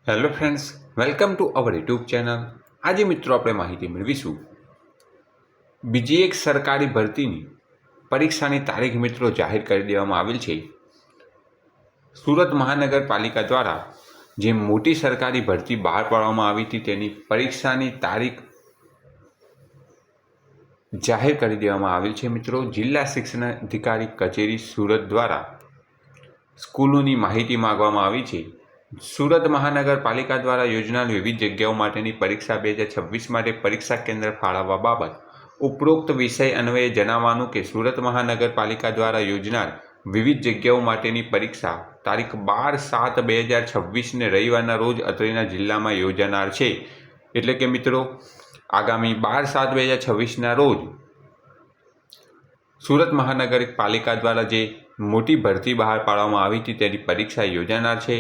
Hello friends, welcome to our YouTube channel. આજે મિત્રો આપણે માહિતી મેળવીશું બીજી એક સરકારી ભરતીની પરીક્ષાની તારીખ મિત્રો જાહેર કરી દેવામાં આવેલ છે। સુરત મહાનગરપાલિકા દ્વારા જે મોટી સરકારી ભરતી બહાર પાડવામાં આવી હતી તેની પરીક્ષાની તારીખ જાહેર કરી દેવામાં આવેલ છે। મિત્રો, જિલ્લા શિક્ષણ અધિકારી કચેરી સુરત દ્વારા સ્કૂલોની માહિતી માંગવામાં આવી છે। સુરત મહાનગરપાલિકા દ્વારા યોજનાર વિવિધ જગ્યાઓ માટેની પરીક્ષા 2026 માટે પરીક્ષા કેન્દ્ર ફાળવવા બાબત ઉપરોક્ત વિષય અન્વયે જણાવવાનું કે સુરત મહાનગરપાલિકા દ્વારા યોજનાર વિવિધ જગ્યાઓ માટેની પરીક્ષા તારીખ 12/7/2026ને રવિવારના રોજ અત્રેના જિલ્લામાં યોજાનાર છે। એટલે કે મિત્રો, આગામી 12/7/2026ના રોજ સુરત મહાનગરપાલિકા દ્વારા જે મોટી ભરતી બહાર પાડવામાં આવી હતી તેની પરીક્ષા યોજાનાર છે।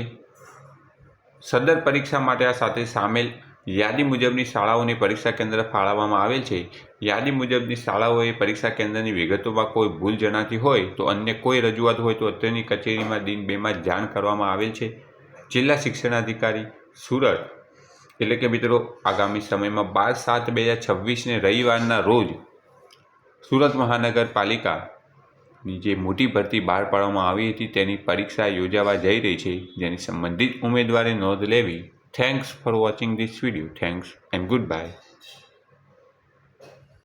સદર પરીક્ષા માટે આ સાથે સામેલ યાદી મુજબની શાળાઓની પરીક્ષા કેન્દ્ર ફાળવવામાં આવેલ છે। યાદી મુજબની શાળાઓએ પરીક્ષા કેન્દ્રની વિગતોમાં કોઈ ભૂલ જણાતી હોય તો અન્ય કોઈ રજૂઆત હોય તો અત્રેની કચેરીમાં દિન 2માં જાણ કરવામાં આવેલ છે। જિલ્લા શિક્ષણાધિકારી સુરત એટલે કે મિત્રો, આગામી સમયમાં 12/7/2026ને રવિવારના રોજ સુરત મહાનગરપાલિકાની જે મોટી ભરતી બહાર પાડવામાં આવી હતી તેની પરીક્ષા યોજાવા જઈ રહી છે, જેની સંબંધિત ઉમેદવારે નોંધ લેવી। Thanks for watching this video. Thanks and good bye.